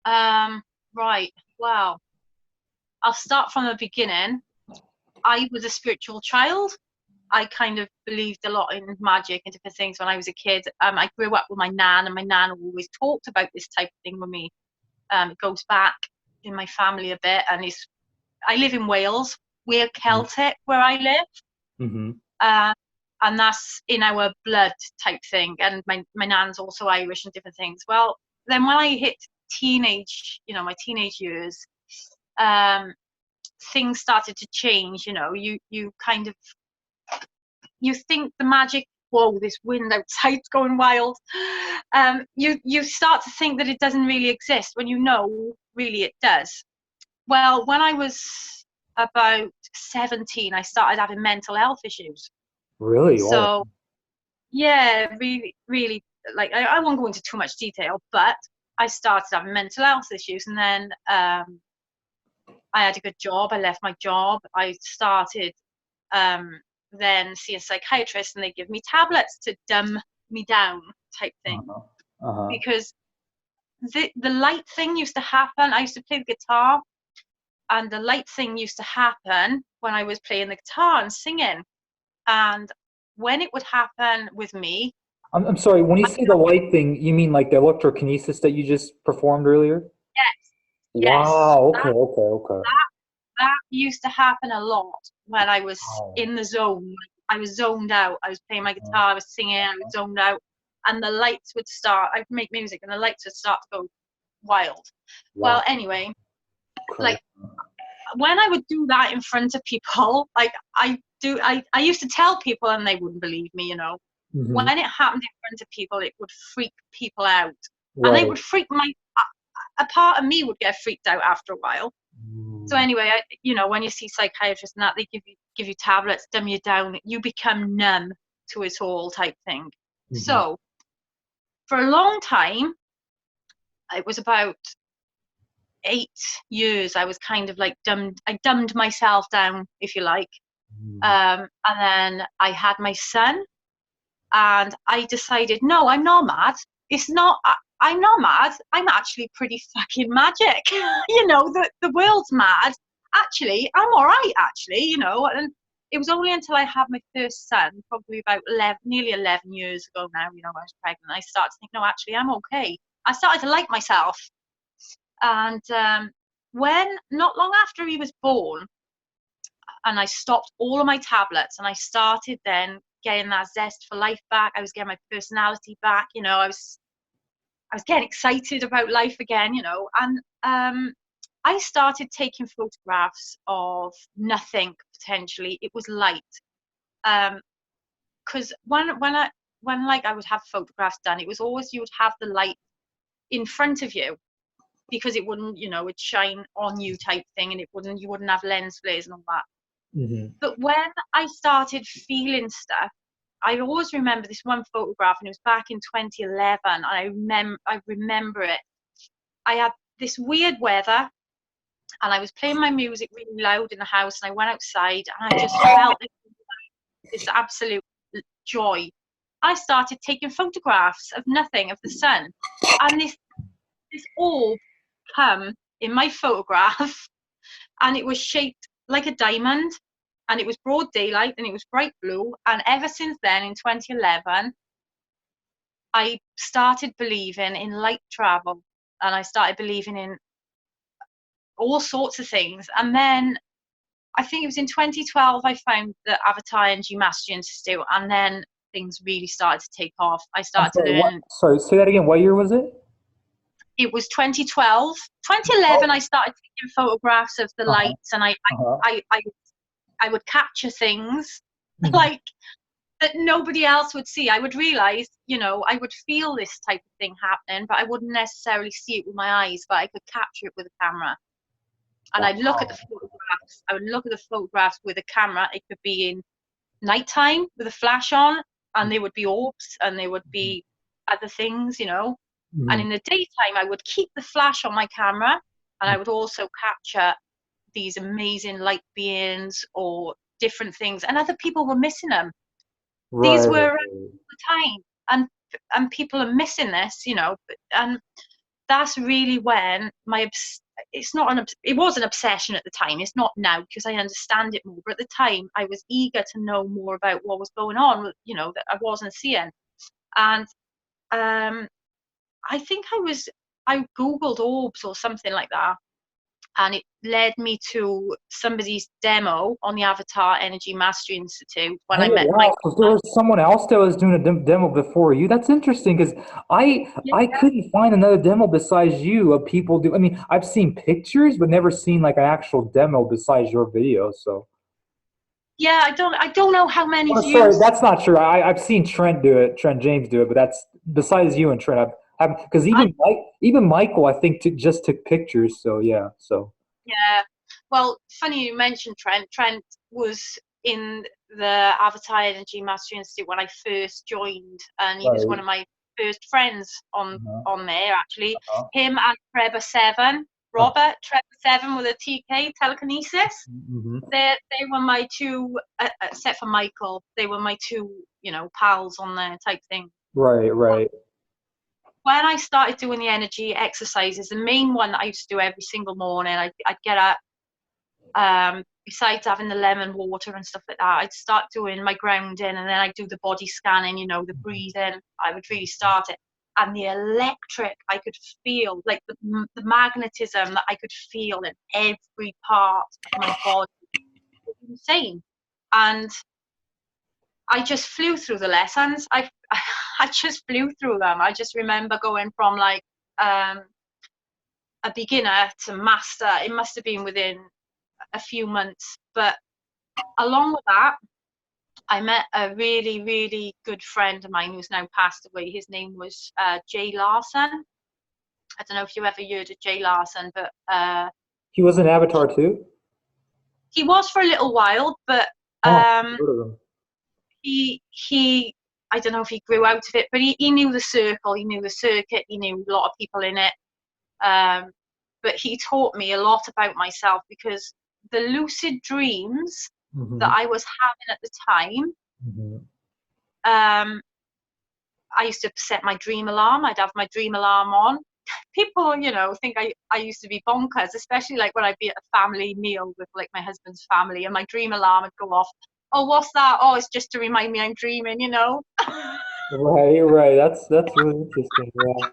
Right. Well, I'll start from the beginning. I was a spiritual child. I kind of believed a lot in magic and different things when I was a kid. I grew up with my nan, and my nan always talked about this type of thing with me. It goes back in my family a bit, and I live in Wales. We're Celtic where I live, Mm-hmm. uh, and that's in our blood type thing. And my nan's also Irish and different things. Well, then when I hit my teenage years, um, things started to change. You kind of you think the magic. Whoa, this wind outside's going wild. You start to think that it doesn't really exist when really it does. Well, when I was about 17, I started having mental health issues. Really? Wow. So yeah, really, really, like I won't go into too much detail, but I started having mental health issues, and then I had a good job. I left my job. I started then see a psychiatrist, and they give me tablets to dumb me down type thing, Uh-huh. Uh-huh. because the light thing used to happen. I used to play the guitar, and the light thing used to happen when I was playing the guitar and singing. And when it would happen with me, I'm sorry, when you say the light thing, you mean like the electrokinesis that you just performed earlier? yes, yes, Wow, okay, okay, okay. that used to happen a lot when I was Wow. in the zone. I was zoned out. I was playing my guitar, I was singing, I was zoned out, and the lights would start. I'd make music, and the lights would start to go wild. Wow. Well, anyway, Okay. like when I would do that in front of people, like I used to tell people, and they wouldn't believe me. Hmm. When it happened in front of people, it would freak people out, and they Right. would freak a part of me would get freaked out after a while. So Mm-hmm. anyway, when you see psychiatrists and that, they give you tablets, dumb you down, you become numb to it all type thing. So for a long time, it was about 8 years, I was kind of like I dumbed myself down, if you like. And then I had my son, and I decided, no, I'm not mad. It's not. I'm not mad. I'm actually pretty fucking magic. The world's mad. Actually, I'm all right. Actually. And it was only until I had my first son, probably about 11, nearly 11 years ago now. I was pregnant. I started to think, no, actually, I'm okay. I started to like myself. And when not long after he was born, and I stopped all of my tablets, and I started then getting that zest for life back. I was getting my personality back. I was getting excited about life again. And I started taking photographs of nothing potentially. It was light. Because when like I would have photographs done, it was always you would have the light in front of you, because it wouldn't, it'd shine on you type thing, and you wouldn't have lens flares and all that. Hmm. But when I started feeling stuff, I always remember this one photograph, and it was back in 2011, and I remember it. I had this weird weather, and I was playing my music really loud in the house, and I went outside, and I just felt this absolute joy. I started taking photographs of nothing, of the sun, and this orb come in my photograph, and it was shaped like a diamond, and it was broad daylight, and it was bright blue. And ever since then, in 2011, I started believing in light travel, and I started believing in all sorts of things. And then I think it was in 2012 I found the Avatar Energy Mastery Institute, and then things really started to take off. I I'm started to sorry, what? learn. Sorry, say that again. What year was it? It was 2012. 2011 I Oh. started taking photographs of the Uh-huh. lights, and I Uh-huh. I I, I would capture things Hmm. like that nobody else would see. I would realize, I would feel this type of thing happening, but I wouldn't necessarily see it with my eyes, but I could capture it with a camera. And I'd look at the Wow. photographs. I would look at the photographs with a camera. It could be in nighttime with a flash on, and they would be orbs, and they would be other things. And Hmm. in the daytime, I would keep the flash on my camera, and I would also capture these amazing light beings or different things, and other people were missing them. These Right. were all the time, and people are missing this. And that's really when it was an obsession at the time. It's not now because I understand it more. But at the time, I was eager to know more about what was going on, that I wasn't seeing. And I think I Googled orbs or something like that. And it led me to somebody's demo on the Avatar Energy Mastery Institute when I Oh met wow! my. So there was someone else that was doing a demo before you. That's interesting because I couldn't find another demo besides you of people do. I mean, I've seen pictures, but never seen like an actual demo besides your video. So. Yeah, I don't know how many Oh, sorry, views. that's not true. I've seen Trent do it, Trent James do it, but that's besides you and Trent. I've because I even Michael, I think, just took pictures. So yeah, so Yeah. Well, funny you mentioned Trent. Trent was in the Avatar Energy Mastery Institute when I first joined, and he was one right. of my first friends on Uh-huh. on there actually. Uh-huh. Him and Trevor Seven, Uh-huh. Trevor Seven with a TK telekinesis. Mm-hmm. They were my two, except for Michael. They were my two, pals on there type thing. Right, right. When I started doing the energy exercises, the main one that I used to do every single morning, I'd get up. Besides having the lemon water and stuff like that, I'd start doing my grounding, and then I'd do the body scanning, the breathing. I would really start it. And the electric I could feel, like the magnetism that I could feel in every part of my body, was insane. And I just flew through the lessons. I just flew through them. I just remember going from like a beginner to master. It must have been within a few months. But along with that, I met a really, really good friend of mine who's now passed away. His name was Jay Larson. I don't know if you ever heard of Jay Larson, but He was an Avatar too. he was for a little while. But Oh, um, heard of him. he I don't know if he grew out of it, but he knew the circle, he knew the circuit, he knew a lot of people in it. But he taught me a lot about myself because the lucid dreams that Mm-hmm. I was having at the time, Mm-hmm. um, I used to set my dream alarm. I'd have my dream alarm on. People, think I used to be bonkers, especially like when I'd be at a family meal with like my husband's family and my dream alarm would go off. Oh, what's that? Oh, it's just to remind me I'm dreaming. Right, right. That's really interesting. Yeah.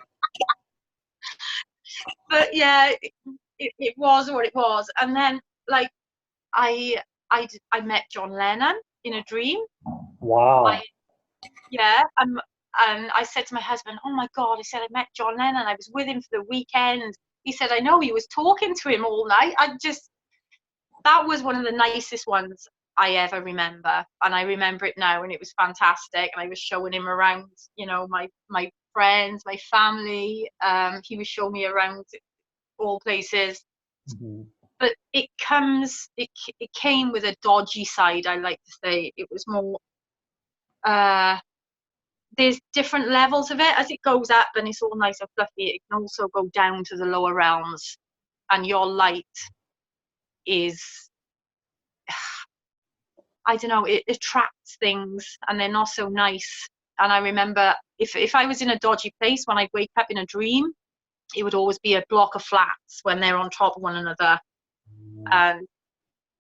But yeah, it was what it was. And then like I I met John Lennon in a dream. I Wow. Yeah, and I said to my husband, "Oh my God!" I said I met John Lennon. I was with him for the weekend. He said, "I know." He was talking to him all night. That was one of the nicest ones I ever remember, and I remember it now, and it was fantastic. And I was showing him around, my friends, my family. He was showing me around all places. Mm-hmm. But it came with a dodgy side. I like to say it was more. There's different levels of it as it goes up, and it's all nice and fluffy. It can also go down to the lower realms, and your light is, I don't know, it attracts things, and they're not so nice. And I remember if I was in a dodgy place, when I'd wake up in a dream, it would always be a block of flats when they're on top of one another. And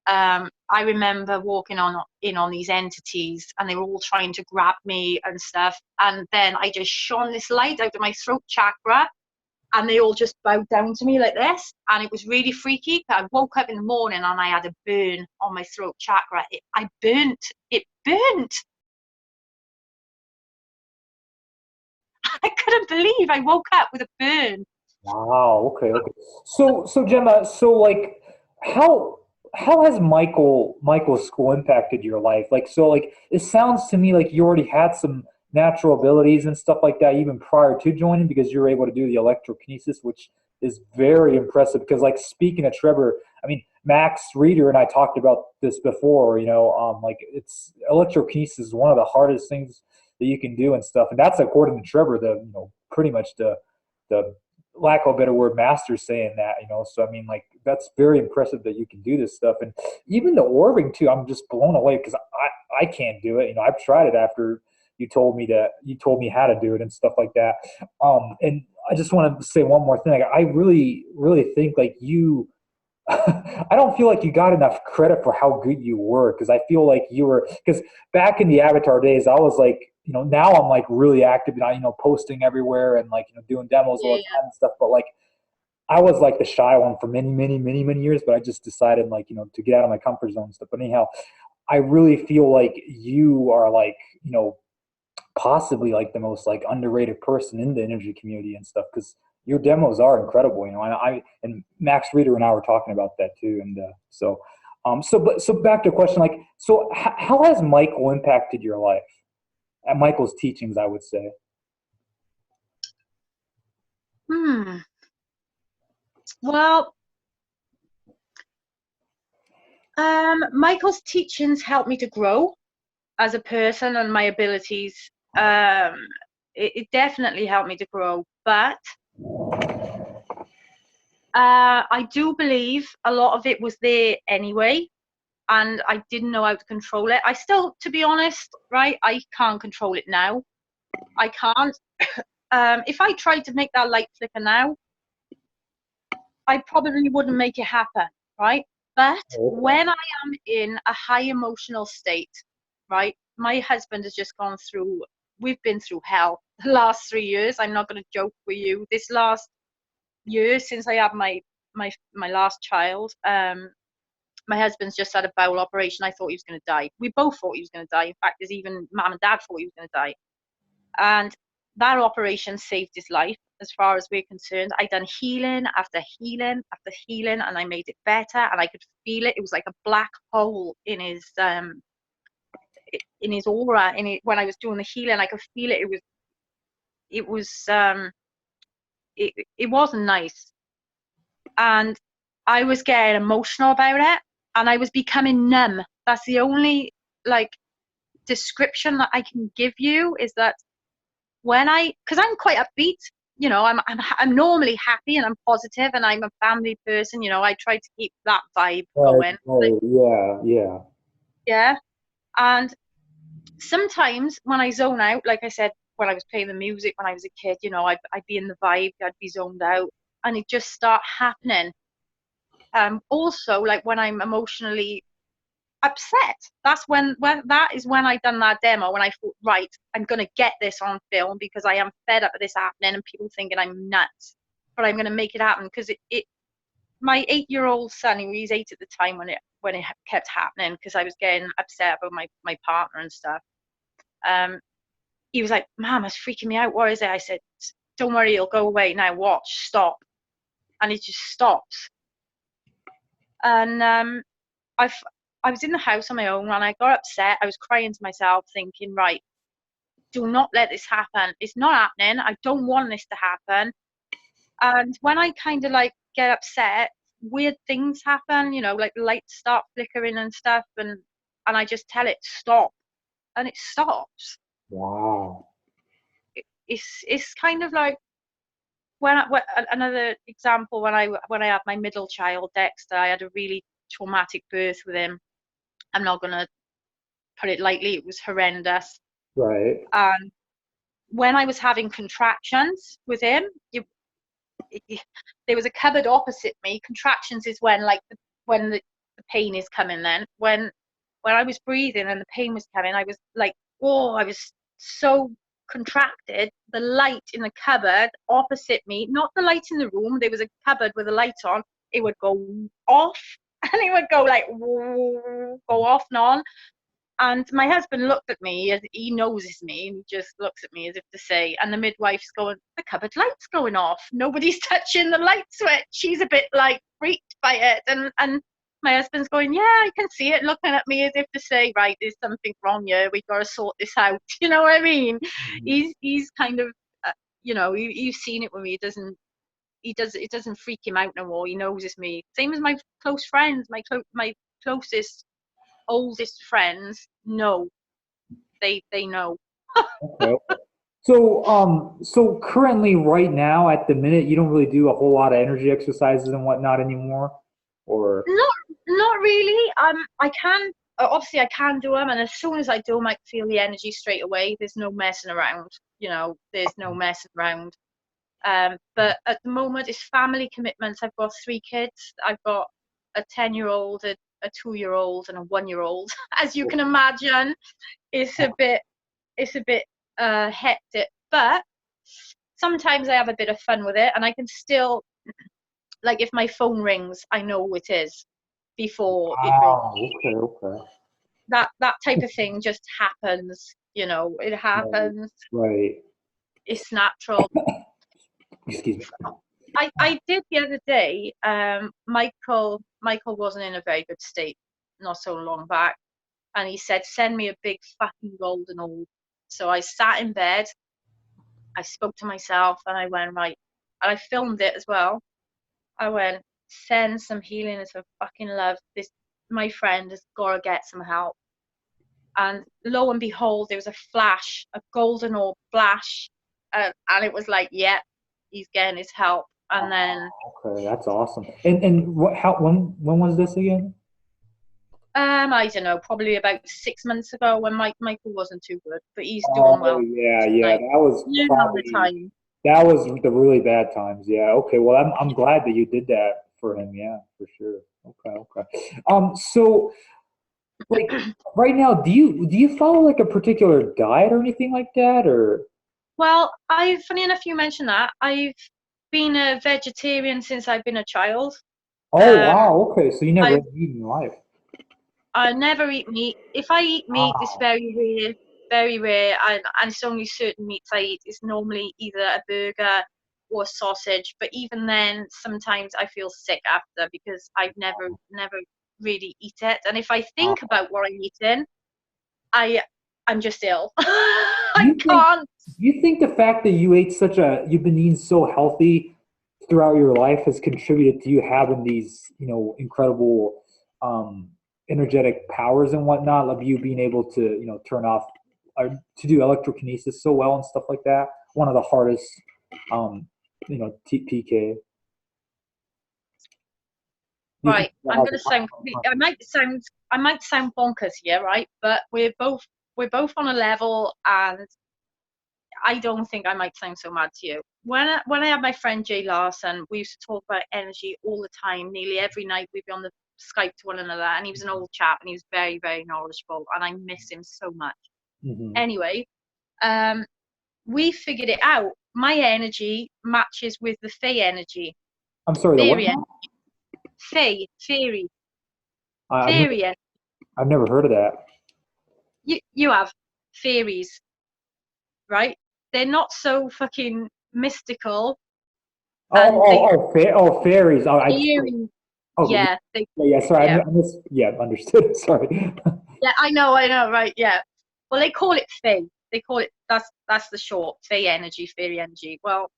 I remember walking in on these entities, and they were all trying to grab me and stuff. And then I just shone this light out of my throat chakra, and they all just bowed down to me like this. And it was really freaky. I woke up in the morning and I had a burn on my throat chakra. I burnt. It burnt. I couldn't believe I woke up with a burn. Wow. Okay. Okay. So Gemma, so like, how how has Michael's school impacted your life? Like, so like, it sounds to me like you already had some natural abilities and stuff like that even prior to joining because you were able to do the electrokinesis, which is very impressive. Because like speaking of Trevor, I mean Max Reeder and I talked about this before. Like it's electrokinesis is one of the hardest things that you can do and stuff, and that's according to Trevor, the pretty much the lack of a better word, master saying that. So I mean, like that's very impressive that you can do this stuff, and even the Orbing too. I'm just blown away because I can't do it. I've tried it after you told me how to do it and stuff like that. And I just want to say one more thing. Like, I really, really think like you, I don't feel like you got enough credit for how good you were, because I feel like you were, because back in the Avatar days, I was like, now I'm like really active and posting everywhere and like, doing demos all Yeah, the time and stuff. But like, I was like the shy one for many, many, many, many years, but I just decided like, to get out of my comfort zone and stuff. But anyhow, I really feel like you are like, possibly like the most like underrated person in the energy community and stuff, because your demos are incredible. And Max Reader and I were talking about that too. And so back to the question, like, so how has Michael impacted your life? And Michael's teachings, I would say. Well, Michael's teachings helped me to grow as a person and my abilities. It definitely helped me to grow, but I do believe a lot of it was there anyway, and I didn't know how to control it. I still, to be honest, right, I can't control it now. I can't. If I tried to make that light flicker now, I probably wouldn't make it happen, right? But when I am in a high emotional state, right, my husband has just gone through, we've been through hell the last 3 years. I'm not going to joke with you. This last year, since I had my last child, my husband's just had a bowel operation. I thought he was going to die. We both thought he was going to die. In fact, there's even mum and dad thought he was going to die. And that operation saved his life, as far as we're concerned. I done healing after healing after healing, and I made it better, and I could feel it. It was like a black hole in his aura. When I was doing the healing, I could feel it. It wasn't nice, and I was getting emotional about it, and I was becoming numb. That's the only like description that I can give you, is that because I'm quite upbeat, I'm normally happy and I'm positive and I'm a family person, I try to keep that vibe going. Yeah. And sometimes when I zone out, like I said, when I was playing the music when I was a kid, I'd be in the vibe, I'd be zoned out, and it just start happening. Also, like when I'm emotionally upset, that is when I done that demo, when I thought, right, I'm gonna get this on film, because I am fed up with this happening and people thinking I'm nuts, but I'm gonna make it happen. Because my 8-year-old son, he was 8 at the time when it kept happening, because I was getting upset about my partner and stuff. He was like, Mom, it's freaking me out, what is it? I said, don't worry, it'll go away. Now watch, stop. And it just stops. And I was in the house on my own, and I got upset. I was crying to myself, thinking, right, do not let this happen. It's not happening. I don't want this to happen. And when I kind of like get upset, weird things happen, like the lights start flickering and stuff, and I just tell it stop, and it stops. Wow. It's kind of like another example, when I had my middle child, Dexter. I had a really traumatic birth with him. I'm not gonna put it lightly. It was horrendous. Right. And when I was having contractions with him, there was a cupboard opposite me. Contractions is when the pain is coming. Then when I was breathing and the pain was coming, I was like, oh, I was so contracted. The light in the cupboard opposite me, not the light in the room, there was a cupboard with a light on, it would go off, and it would go like, go off and on. And my husband looked at me, as he knows it's me, and he just looks at me as if to say, and the midwife's going, the cupboard light's going off. Nobody's touching the light switch. She's a bit like freaked by it. And my husband's going, yeah, I can see it, looking at me as if to say, right, there's something wrong here. We've got to sort this out. You know what I mean? Mm-hmm. He's kind of, you've seen it with me. It doesn't freak him out no more. He knows it's me. Same as my close friends, my closest, oldest friends know. They know. Okay. So currently, right now, at the minute, you don't really do a whole lot of energy exercises and whatnot anymore, or not really. I can obviously I can do them, and as soon as I do them, I feel the energy straight away. There's no messing around, there's no messing around. But at the moment, it's family commitments. I've got 3 kids. I've got a 10-year-old, a 2-year-old, and a 1-year-old. As you can imagine, it's a bit hectic. But sometimes I have a bit of fun with it, and I can still, like, if my phone rings, I know who it is before it rings. Okay. That type of thing just happens. It happens. Right. It's natural. Excuse me. I did the other day. Michael wasn't in a very good state not so long back, and he said, "Send me a big fucking golden orb." So I sat in bed, I spoke to myself, and I went, right, and I filmed it as well. I went, "Send some healing and some fucking love. My friend has got to get some help." And lo and behold, there was a flash, a golden orb flash, and it was like, yeah, he's getting his help. And then Okay, that's awesome. And when was this again? I don't know, probably about 6 months ago when Michael wasn't too good, but he's doing Oh well. yeah. Like, That was the probably time. that was the really bad times. Yeah. Okay. Well, I'm glad that you did that for him. Yeah, for sure. Okay. So like right now, do you follow like a particular diet or anything like that, or? Well, funny enough, you mentioned that. I've been a vegetarian since I've been a child. Oh Um, wow. Okay. So you never I had meat in your life. I never eat meat. If I eat meat, it's Wow. very rare, very rare, and it's only certain meats I eat. It's normally either a burger or a sausage. But even then, sometimes I feel sick after because I've never really eat it. And if I think about what I'm eating, I I'm just ill. I You think can't. you think the fact that you've been eating so healthy throughout your life has contributed to you having these, incredible um energetic powers and whatnot, of you being able to, turn off or to do electrokinesis so well and stuff like that. One of the hardest um, PK. Do you think Right, that I'm has gonna sound. a I might sound bonkers here, right? But we're both on a level, and I don't think I might sound so mad to you. When I had my friend Jay Larson, we used to talk about energy all the time. Nearly every night we'd be on the Skype to one another, and he was an old chap, and he was very, very knowledgeable, and I miss him so much. Mhm. Anyway, um, we figured it out. My energy matches with the Fey energy. I'm sorry, the what Fairy, now? fairy, I- I've never fairy. I've never heard of that. You have fairies, right? They're not so fucking mystical, and Fairies. fairy. Oh, Yeah, they. yeah. Sorry, Yeah, yeah, understood. Sorry. yeah. I know, right? Yeah. Well, they call it Fey. They call it, that's the short, Fey energy, fairy energy. Well,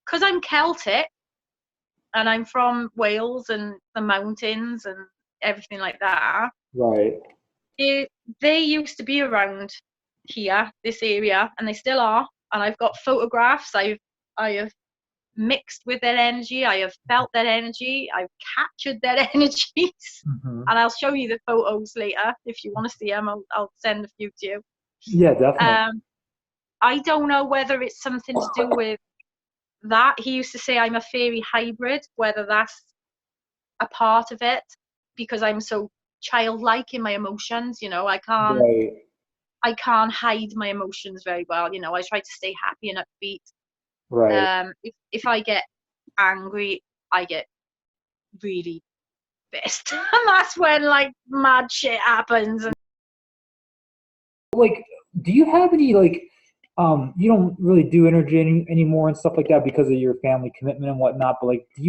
because I'm Celtic and I'm from Wales and the mountains and everything like that, Right. they used to be around here, this area, and they still are. And I've got photographs. I have mixed with their energy. I have felt their energy. I've captured their energies. Hmm. And I'll show you the photos later if you want to see them. I'll send a few to you. Yeah, definitely. Um, I don't know whether it's something to do with that. He used to say I'm a fairy hybrid, whether that's a part of it, because I'm so childlike in my emotions. Right. I can't hide my emotions very well. I try to stay happy and upbeat. Right. If I get angry, I get really pissed, and that's when like mad shit happens. And Like, do you have any like, you don't really do energy anymore and stuff like that because of your family commitment and whatnot. But like, do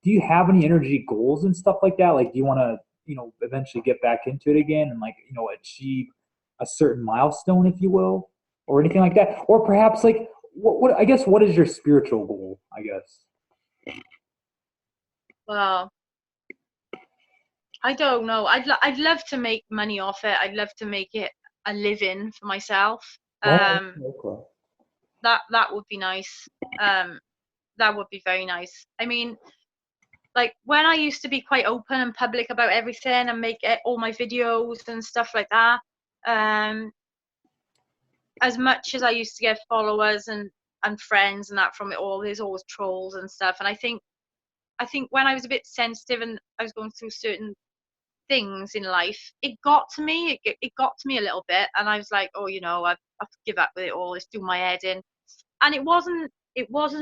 you have any energy goals and stuff like that? Like, do you want to, eventually get back into it again and like, achieve a certain milestone, if you will, or anything like that? Or perhaps like, what I guess, what is your spiritual goal? I guess. well, I don't know. I'd love to make money off it. I'd love to make it a living for myself. Oh, Um, okay. that would be nice. That would be very nice. I mean, like when I used to be quite open and public about everything and make all my videos and stuff like that, as much as I used to get followers and friends and that from it all, there's always trolls and stuff. And I think when I was a bit sensitive and I was going through certain things in life, it got to me. It got to me a little bit, and I was like, oh, I've to give up with it all. It's doing my head in. And it wasn't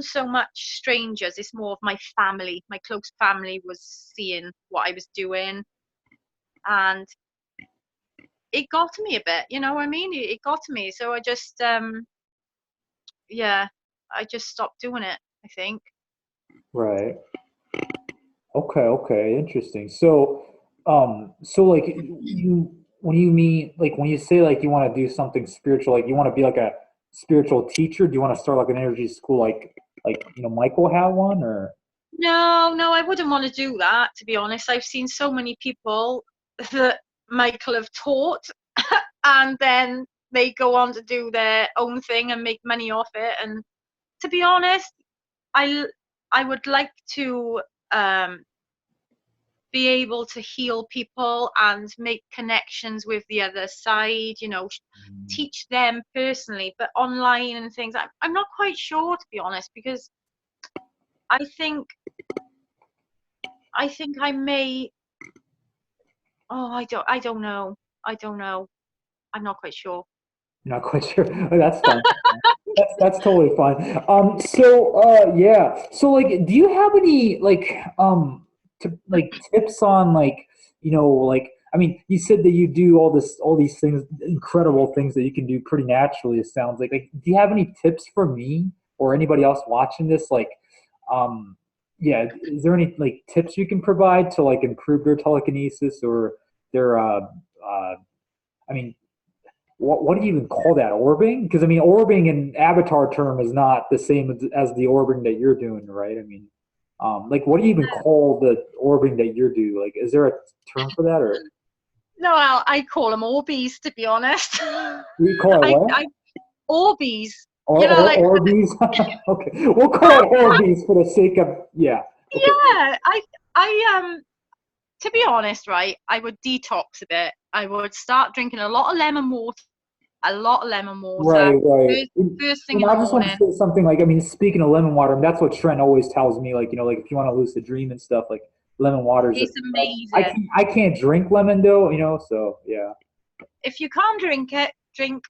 so much strangers. It's more of my family. My close family was seeing what I was doing, and it got to me a bit. You know what I mean? It got to me. So I just, yeah, I just stopped doing it, I think. Right. Okay, interesting. So like when you mean like when you say like you want to do something spiritual, like you want to be like a spiritual teacher, do you want to start like an energy school like Michael had one or? No, I wouldn't want to do that, to be honest. I've seen so many people that Michael have taught and then they go on to do their own thing and make money off it. And to be honest, I would like to be able to heal people and make connections with the other side, teach them personally, but online and things. I'm not quite sure, to be honest, because I think I may. Oh, I don't know. I don't know. I'm not quite sure. Not quite sure. That's fine. That's totally fine. Yeah. So like, do you have any tips on like I mean, you said that you do all these things, incredible things that you can do pretty naturally. It sounds like. Do you have any tips for me or anybody else watching this? Yeah, is there any like tips you can provide to like improve their telekinesis or their I mean, what do you even call that? Orbing? Because I mean, orbing in Avatar term is not the same as the orbing that you're doing, right? I mean, like, what do you even call the orbing that you're doing? Like, is there a term for that, or No, I call them Orbeez, to be honest. you call it what? Orbeez. Or Orbeez? Okay, we'll call it Orbeez for the sake of yeah. Okay. Yeah, to be honest, right, I would detox a bit. I would start drinking a lot of lemon water, Right, right. first thing And in I the just want to morning. say something like, I mean, speaking of lemon water, that's what Trent always tells me. Like, like if you want to lucid dream and stuff, like lemon water is It's just. amazing. I can't drink lemon though, So yeah. If you can't drink it, drink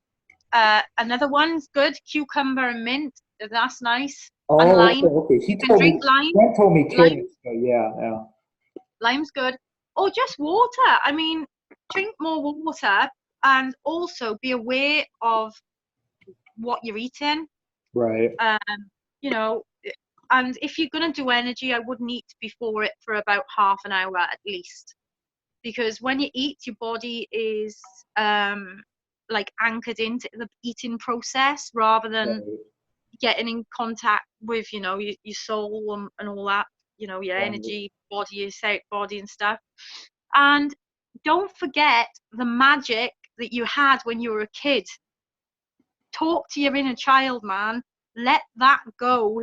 another one's good, cucumber and mint. That's nice. And Oh, lime. okay. You can drink lime. Trent told me Lime, carrots. So yeah, yeah. lime's good. Or just water. I mean, drink more water and also be aware of what you're eating. Right. Um, you know, and if you're going to do energy, I wouldn't eat before it for about half an hour at least. Because when you eat, your body is like anchored into the eating process rather than Right. getting in contact with, your soul and all that, your Right. energy, body, your etheric body and stuff. And don't forget the magic that you had when you were a kid. Talk to your inner child, man. Let that go.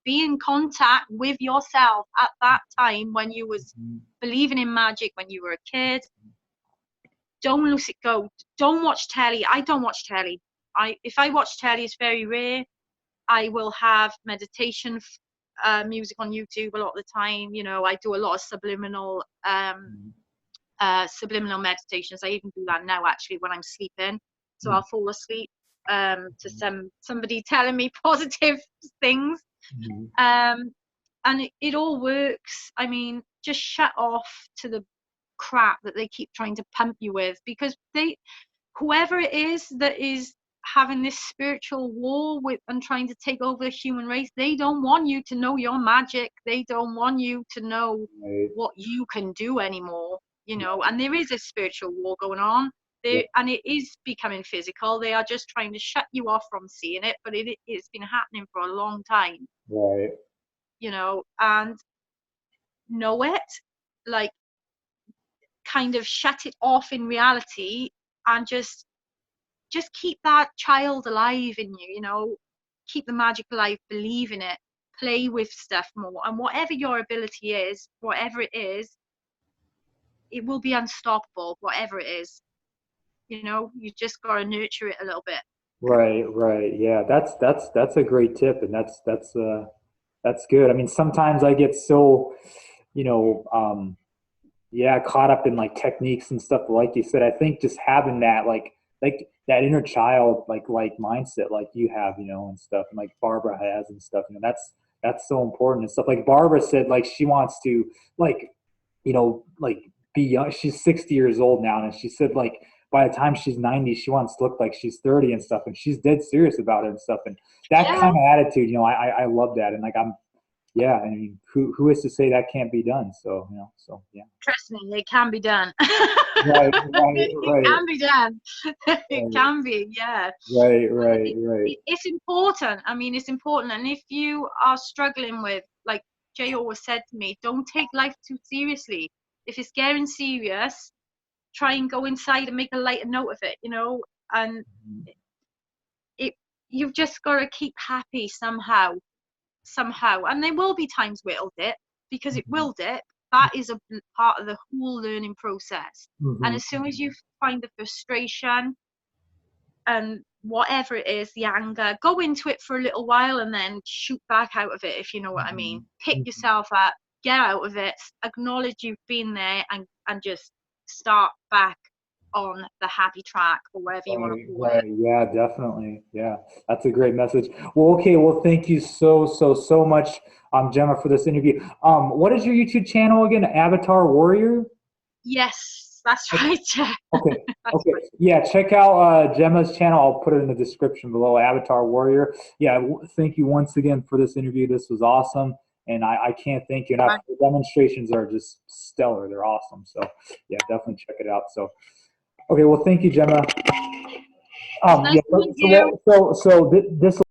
Be in contact with yourself at that time when you was Mhm. believing in magic when you were a kid. Don't lose it go. Don't watch telly. I don't watch telly. If I watch telly, it's very rare. I will have meditation music on YouTube a lot of the time. I do a lot of subliminal meditations. I even do that now actually when I'm sleeping. So I'll fall asleep to somebody telling me positive things. Mhm. And it all works. I mean, just shut off to the crap that they keep trying to pump you with, because whoever it is that is having this spiritual war with and trying to take over the human race, they don't want you to know your magic. They don't want you to know Right. what you can do anymore, and there is a spiritual war going on there, Yeah. and it is becoming physical. They are just trying to shut you off from seeing it, but it's been happening for a long time, Right. and know it, like, kind of shut it off in reality, and just keep that child alive in you, keep the magic alive, believe in it, play with stuff more, and whatever your ability is, whatever it is, it will be unstoppable, whatever it is. You know, you just got to nurture it a little bit. Right, right. Yeah, that's a great tip, and that's good. I mean, sometimes I get so, you know, yeah, caught up in like techniques and stuff. Like you said, I think just having that like that inner child like mindset like you have, you know, and stuff, and like Barbara has and stuff. You know, that's so important and stuff. Like Barbara said, like she wants to like, you know, like be young. She's 60 years old now, and she said like by the time she's 90, she wants to look like she's 30 and stuff, and she's dead serious about it and stuff. And that Yeah. kind of attitude, you know, I love that. And like yeah, I mean, who is to say that can't be done? So, you know, so yeah. Trust me, it can be done. Right, right, It right, can be done. It right, can be, yeah. right, But right, right. it's important. I mean, it's important. And if you are struggling with, like Jay always said to me, don't take life too seriously. If it's getting serious, try and go inside and make a lighter note of it, you know. And it, you've just got to keep happy somehow. And there will be times where it'll dip, because it will dip. That is a part of the whole learning process. And Mm-hmm. as soon as you find the frustration and whatever it is, the anger, go into it for a little while and then shoot back out of it, if you know what I mean. Pick Mm-hmm. yourself up, get out of it, acknowledge you've been there, and just start back on the happy track, or whatever you want to Right, call it. right. Yeah, definitely. Yeah, that's a great message. Well, okay. Well, thank you so much, Gemma, for this interview. What is your YouTube channel again? Avatar Warrior? Yes, that's right. Okay. That's Okay. right. Yeah, check out Gemma's channel. I'll put it in the description below. Avatar Warrior. Yeah. Thank you once again for this interview. This was awesome, and I can't thank you enough. Right. The demonstrations are just stellar. They're awesome. So yeah, definitely check it out. So okay. Well, thank you, Gemma. It's nice Yeah. to meet you. So this